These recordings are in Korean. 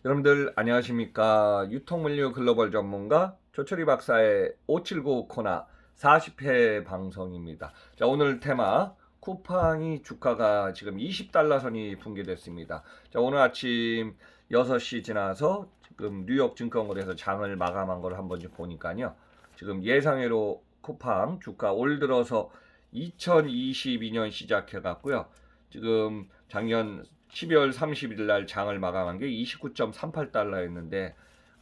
여러분들 안녕하십니까? 유통물류 글로벌 전문가 조철희 박사의 579 코너 40회 방송입니다. 자, 오늘 테마 쿠팡이 주가가 지금 20달러 선이 붕괴됐습니다. 자, 오늘 아침 6시 지나서 지금 뉴욕 증권거래에서 장을 마감한 걸 한번 좀 보니까요. 지금 예상외로 쿠팡 주가 올 들어서 2022년 시작해 갔고요. 지금 작년 12월 31일 날 장을 마감한 게 29.38달러였는데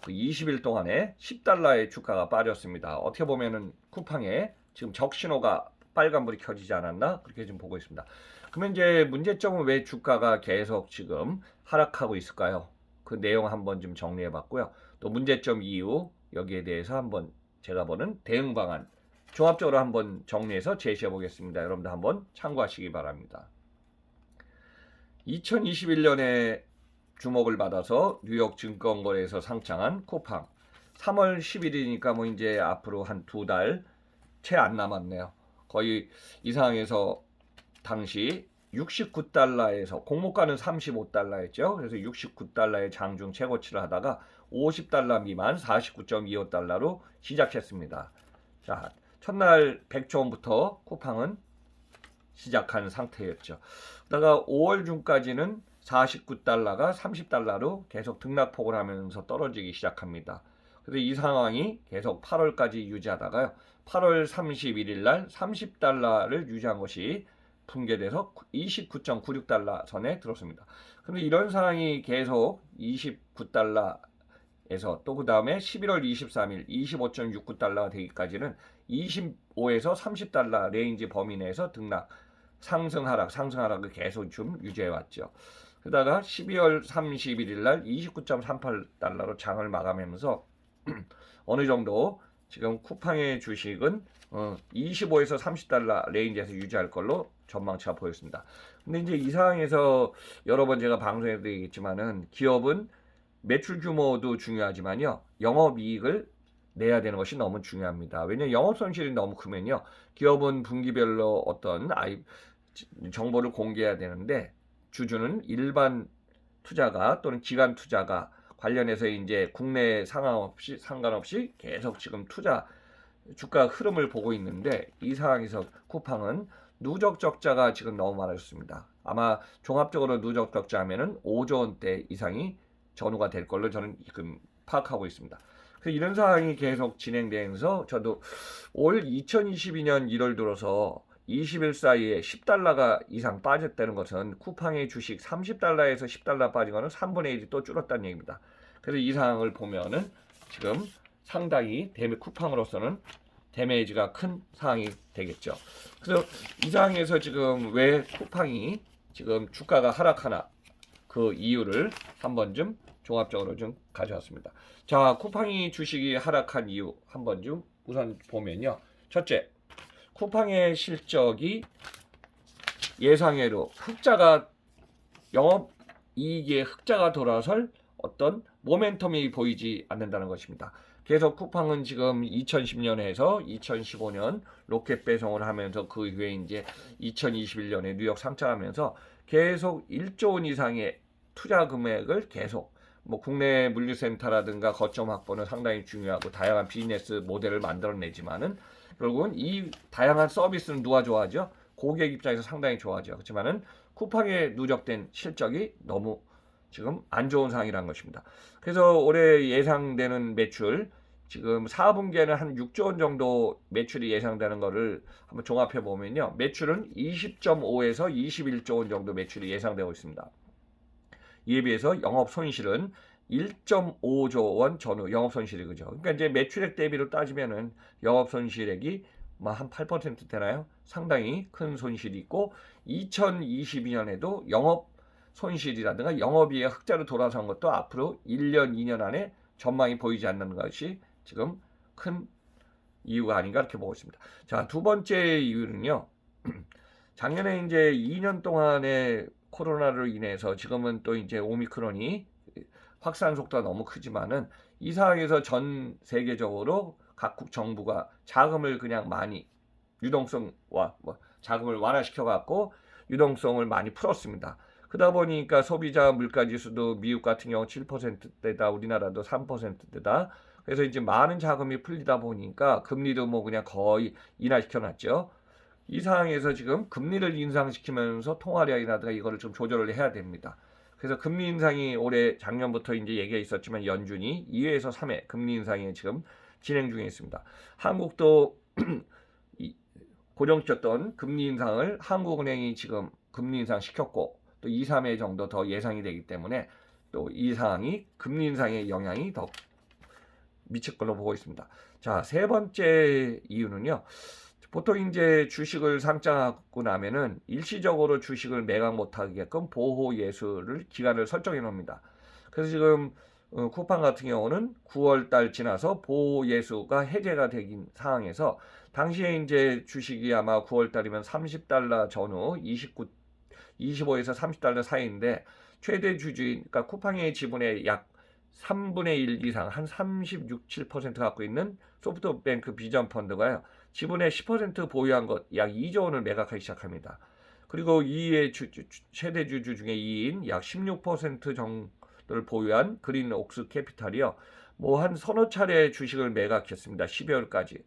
그 20일 동안에 10달러의 주가가 빠졌습니다. 어떻게 보면은 쿠팡에 지금 적신호가 빨간불이 켜지지 않았나 그렇게 좀 보고 있습니다. 그러면 이제 문제점은 왜 주가가 계속 지금 하락하고 있을까요? 그 내용 한번 좀 정리해 봤고요. 또 문제점 이유 여기에 대해서 한번 제가 보는 대응 방안 종합적으로 한번 정리해서 제시해 보겠습니다. 여러분들 한번 참고하시기 바랍니다. 2021년에 주목을 받아서 뉴욕 증권거래에서 상장한 쿠팡 3월 10일이니까 뭐 이제 앞으로 한 2달 채 안 남았네요. 거의 이 상황에서 당시 69달러에서 공모가는 35달러였죠. 그래서 69달러의 장중 최고치를 하다가 50달러 미만 49.25달러로 시작했습니다. 자, 첫날 100초원부터 쿠팡은 시작한 상태였죠. 그러다가 5월 중까지는 49달러가 30달러로 계속 등락폭을 하면서 떨어지기 시작합니다. 그래서 이 상황이 계속 8월까지 유지하다가요. 8월 31일 날 30달러를 유지한 것이 붕괴돼서 29.96달러 선에 들었습니다. 그런데 이런 상황이 계속 29달러에서 또 그 다음에 11월 23일 25.69달러가 되기까지는 25에서 30달러 레인지 범위 내에서 등락 상승 하락을 계속 좀 유지해 왔죠. 그러다가 12월 31일 날 29.38달러로 장을 마감하면서 어느 정도 지금 쿠팡의 주식은 25에서 30달러 레인지에서 유지할 걸로 전망치가 보였습니다. 근데 이제 이 상황에서 여러 번 제가 방송에도 얘기했지만은 기업은 매출 규모도 중요하지만요. 영업이익을 내야 되는 것이 너무 중요합니다. 왜냐하면 영업 손실이 너무 크면요. 기업은 분기별로 어떤 정보를 공개해야 되는데 주주는 일반 투자가 또는 기관 투자가 관련해서 이제 국내 상관없이 계속 지금 투자 주가 흐름을 보고 있는데 이 상황에서 쿠팡은 누적 적자가 지금 너무 많아졌습니다. 아마 종합적으로 누적 적자 하면은 5조 원대 이상이 전후가 될 걸로 저는 지금 파악하고 있습니다. 그래서 이런 상황이 계속 진행되면서 저도 올 2022년 1월 들어서 20일 사이에 10달러가 이상 빠졌다는 것은 쿠팡의 주식 30달러에서 10달러 빠진 거는 3분의 1이 또 줄었다는 얘기입니다. 그래서 이 상황을 보면은 지금 상당히 쿠팡으로서는 데미지가 큰 상황이 되겠죠. 그래서 이 상황에서 지금 왜 쿠팡이 지금 주가가 하락하나 그 이유를 한번 좀 종합적으로 좀 가져왔습니다. 자, 쿠팡이 주식이 하락한 이유 한번 좀 우선 보면요. 첫째, 쿠팡의 실적이 예상외로 영업 이익의 흑자가 돌아설 어떤 모멘텀이 보이지 않는다는 것입니다. 계속 쿠팡은 지금 2010년에서 2015년 로켓 배송을 하면서 그 이후에 이제 2021년에 뉴욕 상장하면서 계속 1조 원 이상의 투자 금액을 계속 뭐 국내 물류센터라든가 거점 확보는 상당히 중요하고 다양한 비즈니스 모델을 만들어내지만은 결국은 이 다양한 서비스는 누가 좋아하죠? 고객 입장에서 상당히 좋아하죠. 그렇지만은 쿠팡에 누적된 실적이 너무 지금 안 좋은 상황이라는 것입니다. 그래서 올해 예상되는 매출 지금 4분기에는 한 6조 원 정도 매출이 예상되는 거를 한번 종합해 보면요. 매출은 20.5에서 21조 원 정도 매출이 예상되고 있습니다. 이에 비해서 영업 손실은 1.5조 원 전후 영업 손실이 그죠. 그러니까 이제 매출액 대비로 따지면은 영업 손실액이 한 8% 되나요? 상당히 큰 손실이 있고 2022년에도 영업 손실이라든가 영업이익 흑자로 돌아선 것도 앞으로 1년, 2년 안에 전망이 보이지 않는 것이 지금 큰 이유가 아닌가 이렇게 보고 있습니다. 자, 두 번째 이유는요. 작년에 이제 2년 동안의 코로나로 인해서 지금은 또 이제 오미크론이 확산 속도가 너무 크지만은 이 상황에서 전 세계적으로 각국 정부가 자금을 그냥 많이 자금을 완화시켜 갖고 유동성을 많이 풀었습니다. 그러다 보니까 소비자 물가 지수도 미국 같은 경우 7%대다, 우리나라도 3%대다. 그래서 이제 많은 자금이 풀리다 보니까 금리도 뭐 그냥 거의 인하시켜 놨죠. 이 상황에서 지금 금리를 인상시키면서 통화량이라든가 이거를 좀 조절을 해야 됩니다. 그래서 금리 인상이 올해 작년부터 이제 얘기가 있었지만 연준이 2회에서 3회 금리 인상이 지금 진행 중에 있습니다. 한국도 고정시켰던 금리 인상을 한국은행이 지금 금리 인상 시켰고 또 2, 3회 정도 더 예상이 되기 때문에 또 이 상황이 금리 인상의 영향이 더 미칠 걸로 보고 있습니다. 자, 세 번째 이유는요. 보통 이제 주식을 상장하고 나면은 일시적으로 주식을 매각 못하게끔 보호 예수를 기간을 설정해 놓습니다. 그래서 지금 쿠팡 같은 경우는 9월 달 지나서 보호 예수가 해제가 되긴 상황에서 당시에 이제 주식이 아마 9월 달이면 30달러 전후 25에서 30달러 사이인데 최대 주주인 그러니까 쿠팡의 지분의 약 3분의 1 이상 한 36, 7% 갖고 있는 소프트뱅크 비전 펀드가요. 지분의 10% 보유한 것 약 2조 원을 매각하기 시작합니다. 그리고 2위의 최대 주주 중에 2인 약 16% 정도를 보유한 그린 옥스 캐피탈이요. 뭐 한 서너 차례 주식을 매각했습니다. 12월까지.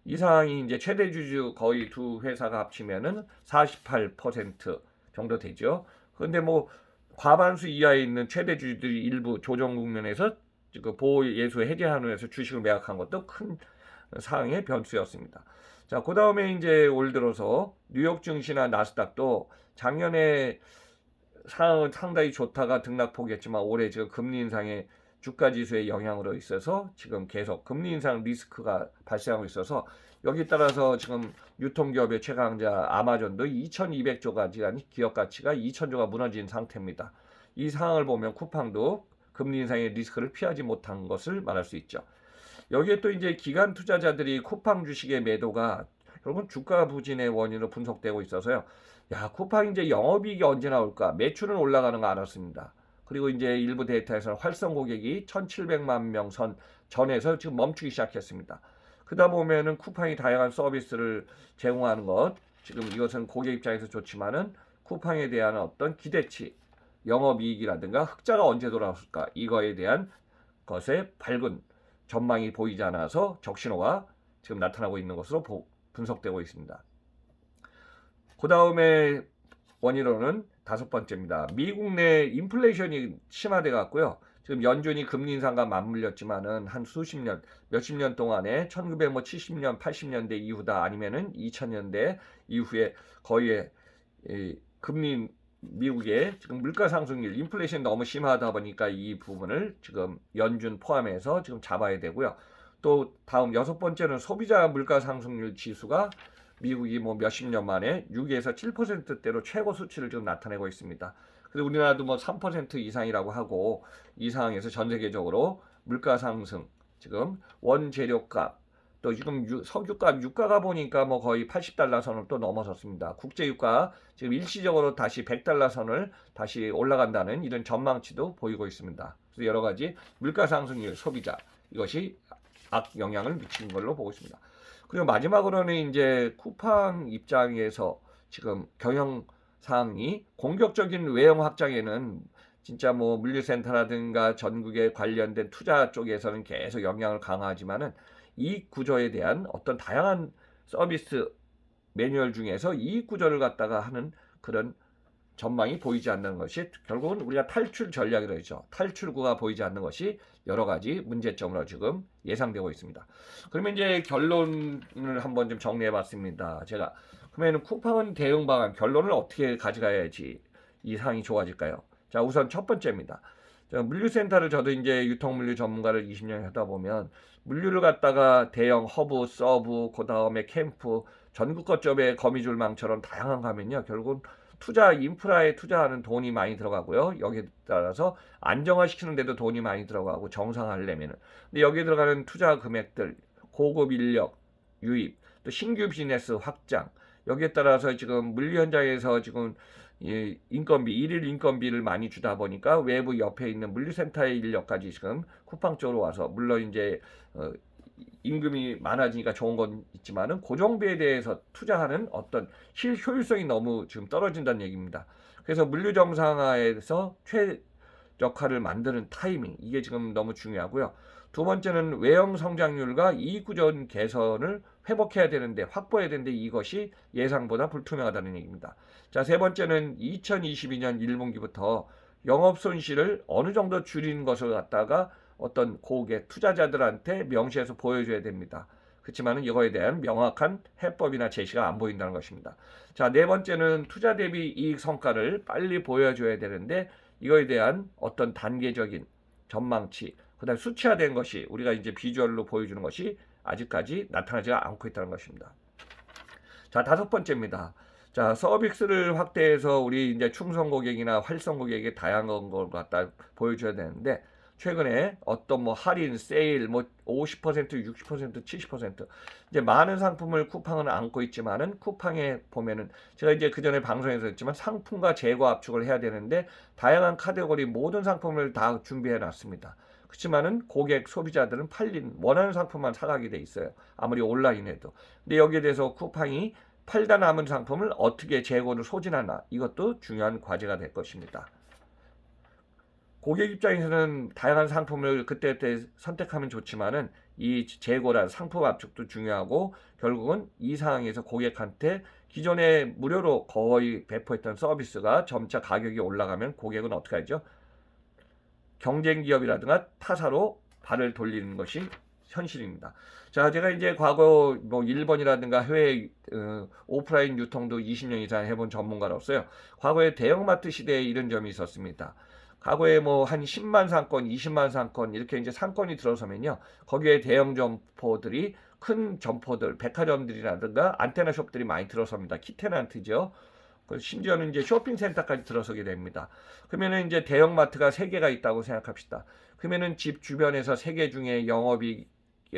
이 상황이 이제 최대 주주 거의 두 회사가 합치면은 48% 정도 되죠. 그런데 뭐 과반수 이하에 있는 최대 주주들이 일부 조정 국면에서 그 보호 예수 해제한후에서 주식을 매각한 것도 큰 상황의 변수였습니다. 자, 그 다음에 이제 올 들어서 뉴욕 증시나 나스닥도 작년에 상황은 상당히 좋다가 등락폭이었지만 올해 지금 금리 인상의 주가 지수의 영향으로 있어서 지금 계속 금리 인상 리스크가 발생하고 있어서 여기 따라서 지금 유통기업의 최강자 아마존도 2,200조가 지금 기업 가치가 2,000조가 무너진 상태입니다. 이 상황을 보면 쿠팡도 금리 인상의 리스크를 피하지 못한 것을 말할 수 있죠. 여기에 또 이제 기관 투자자들이 쿠팡 주식의 매도가 결국은 주가 부진의 원인으로 분석되고 있어서요. 야, 쿠팡 이제 영업이익이 언제 나올까? 매출은 올라가는 거 알았습니다. 그리고 이제 일부 데이터에서는 활성 고객이 1,700만 명 전에서 지금 멈추기 시작했습니다. 그러다 보면은 쿠팡이 다양한 서비스를 제공하는 것, 지금 이것은 고객 입장에서 좋지만은 쿠팡에 대한 어떤 기대치, 영업이익이라든가 흑자가 언제 돌아올까? 이거에 대한 것에 밝은 전망이 보이지 않아서 적신호가 지금 나타나고 있는 것으로 분석되고 있습니다. 그 다음에 원인으로는 다섯 번째입니다. 미국 내 인플레이션이 심화돼 갔고요. 지금 연준이 금리 인상과 맞물렸지만은 한 수십 년, 몇십 년 동안에 1970년, 80년대 이후다 아니면은 2000년대 이후에 거의 금리 미국의 지금 물가 상승률, 인플레이션이 너무 심하다 보니까 이 부분을 지금 연준 포함해서 지금 잡아야 되고요. 또 다음 여섯 번째는 소비자 물가 상승률 지수가 미국이 뭐 몇십 년 만에 6에서 7%대로 최고 수치를 지금 나타내고 있습니다. 그리고 우리나라도 뭐 3% 이상이라고 하고 이 상황에서 전 세계적으로 물가 상승, 지금 원재료값, 또 지금 석유값, 유가가 보니까 뭐 거의 80달러 선을 또 넘어섰습니다. 국제유가 지금 일시적으로 다시 100달러 선을 다시 올라간다는 이런 전망치도 보이고 있습니다. 그래서 여러 가지 물가 상승률, 소비자 이것이 악 영향을 미치는 걸로 보고 있습니다. 그리고 마지막으로는 이제 쿠팡 입장에서 지금 경영 사항이 공격적인 외형 확장에는 진짜 뭐 물류센터라든가 전국에 관련된 투자 쪽에서는 계속 영향을 강화하지만은 이익 구조에 대한 어떤 다양한 서비스 매뉴얼 중에서 이익 구조를 갖다가 하는 그런 전망이 보이지 않는 것이 결국은 우리가 탈출 전략이라고 했죠. 탈출구가 보이지 않는 것이 여러 가지 문제점으로 지금 예상되고 있습니다. 그러면 이제 결론을 한번 좀 정리해 봤습니다. 제가 그러면 쿠팡은 대응 방안 결론을 어떻게 가져가야지 이 상황이 좋아질까요? 자, 우선 첫 번째입니다. 물류센터를 저도 이제 유통물류 전문가를 20년 하다 보면 물류를 갖다가 대형 허브, 서브, 그 다음에 캠프, 전국 거점에 거미줄망처럼 다양한 가면요. 결국은 투자 인프라에 투자하는 돈이 많이 들어가고요. 여기에 따라서 안정화시키는 데도 돈이 많이 들어가고 정상화하려면은. 근데 여기에 들어가는 투자 금액들, 고급 인력 유입, 또 신규 비즈니스 확장. 여기에 따라서 지금 물류 현장에서 지금 인건비, 일일 인건비를 많이 주다 보니까 외부 옆에 있는 물류센터의 인력까지 지금 쿠팡 쪽으로 와서 물론 이제 임금이 많아지니까 좋은 건 있지만은 고정비에 대해서 투자하는 어떤 효율성이 너무 지금 떨어진다는 얘기입니다. 그래서 물류 정상화에서 최적화를 만드는 타이밍, 이게 지금 너무 중요하고요. 두 번째는 외형 성장률과 이익 구조 개선을 회복해야 되는데, 확보해야 되는데 이것이 예상보다 불투명하다는 얘기입니다. 자, 세 번째는 2022년 1분기부터 영업 손실을 어느 정도 줄이는 것을 갖다가 어떤 고객 투자자들한테 명시해서 보여줘야 됩니다. 그렇지만은 이거에 대한 명확한 해법이나 제시가 안 보인다는 것입니다. 자, 네 번째는 투자 대비 이익 성과를 빨리 보여줘야 되는데, 이거에 대한 어떤 단계적인 전망치, 그다음 수치화된 것이, 우리가 이제 비주얼로 보여주는 것이 아직까지 나타나지 않고 있다는 것입니다. 자, 다섯 번째입니다. 자, 서비스를 확대해서 우리 이제 충성 고객이나 활성 고객에게 다양한 걸 갖다 보여줘야 되는데, 최근에 어떤 뭐 할인, 세일, 뭐 50%, 60%, 70% 이제 많은 상품을 쿠팡은 안고 있지만은, 쿠팡에 보면은 제가 이제 그 전에 방송에서 했지만 상품과 재고 압축을 해야 되는데 다양한 카테고리 모든 상품을 다 준비해 놨습니다. 그렇지만은 고객 소비자들은 팔린 원하는 상품만 사가게 돼 있어요. 아무리 온라인에도. 근데 여기에 대해서 쿠팡이 팔다 남은 상품을 어떻게 재고를 소진하나, 이것도 중요한 과제가 될 것입니다. 고객 입장에서는 다양한 상품을 그때그때 선택하면 좋지만은, 이 재고란 상품 압축도 중요하고, 결국은 이 상황에서 고객한테 기존에 무료로 거의 배포했던 서비스가 점차 가격이 올라가면 고객은 어떻게 하죠? 경쟁 기업이라든가 타사로 발을 돌리는 것이 현실입니다. 자, 제가 이제 과거 뭐 일본이라든가 해외 오프라인 유통도 20년 이상 해본 전문가로서요, 과거에 대형마트 시대에 이런 점이 있었습니다. 과거에 뭐 한 10만 상권, 20만 상권 이렇게 이제 상권이 들어서면요, 거기에 대형 점포들이, 큰 점포들, 백화점들이라든가 안테나 숍들이 많이 들어섭니다. 키테난트죠. 심지어는 이제 쇼핑센터까지 들어서게 됩니다. 그러면은 이제 대형마트가 3개가 있다고 생각합시다. 그러면은 집 주변에서 3개 중에 영업이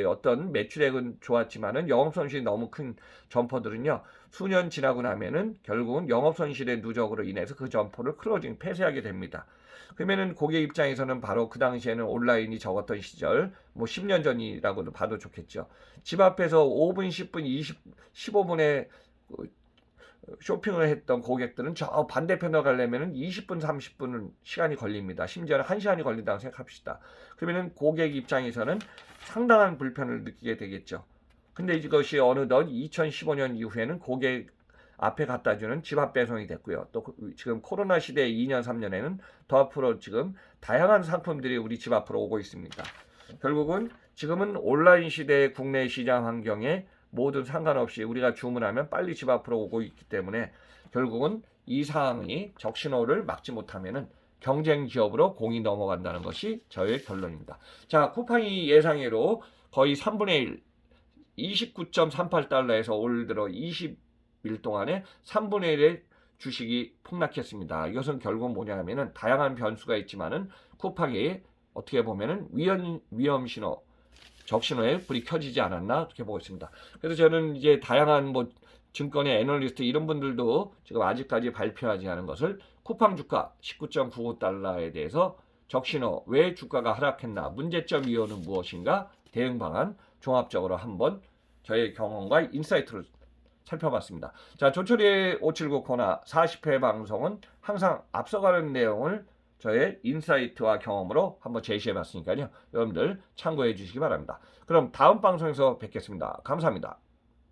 어떤 매출액은 좋았지만은 영업 손실이 너무 큰 점포들은요, 수년 지나고 나면은 결국은 영업 손실의 누적으로 인해서 그 점포를 클로징, 폐쇄하게 됩니다. 그러면은 고객 입장에서는 바로 그 당시에는 온라인이 적었던 시절, 뭐 10년 전이라고도 봐도 좋겠죠. 집 앞에서 5분, 10분, 15분에 쇼핑을 했던 고객들은 저 반대편으로 가려면 20분, 30분 시간이 걸립니다. 심지어는 1시간이 걸린다고 생각합시다. 그러면 고객 입장에서는 상당한 불편을 느끼게 되겠죠. 근데 이것이 어느덧 2015년 이후에는 고객 앞에 갖다 주는 집 앞 배송이 됐고요. 또 지금 코로나 시대 2년, 3년에는 더 앞으로 지금 다양한 상품들이 우리 집 앞으로 오고 있습니다. 결국은 지금은 온라인 시대의 국내 시장 환경에 모든 상관없이 우리가 주문하면 빨리 집 앞으로 오고 있기 때문에, 결국은 이 사항이 적신호를 막지 못하면은 경쟁 기업으로 공이 넘어간다는 것이 저의 결론입니다. 자, 쿠팡이 예상외로 거의 3분의 1, 29.38달러에서 올 들어 20일 동안에 3분의 1의 주식이 폭락했습니다. 이것은 결국 뭐냐면은 다양한 변수가 있지만은 쿠팡이 어떻게 보면은 위험 신호, 적신호에 불이 켜지지 않았나, 그렇게 보고 있습니다. 그래서 저는 이제 다양한 뭐 증권의 애널리스트 이런 분들도 지금 아직까지 발표하지 않은 것을, 쿠팡 주가 19.99달러에 대해서 적신호, 왜 주가가 하락했나, 문제점 이유는 무엇인가, 대응 방안 종합적으로 한번 저의 경험과 인사이트를 살펴봤습니다. 자, 조철이의 579 코너 40회 방송은 항상 앞서가는 내용을 저의 인사이트와 경험으로 한번 제시해 봤으니까요, 여러분들 참고해 주시기 바랍니다. 그럼 다음 방송에서 뵙겠습니다. 감사합니다.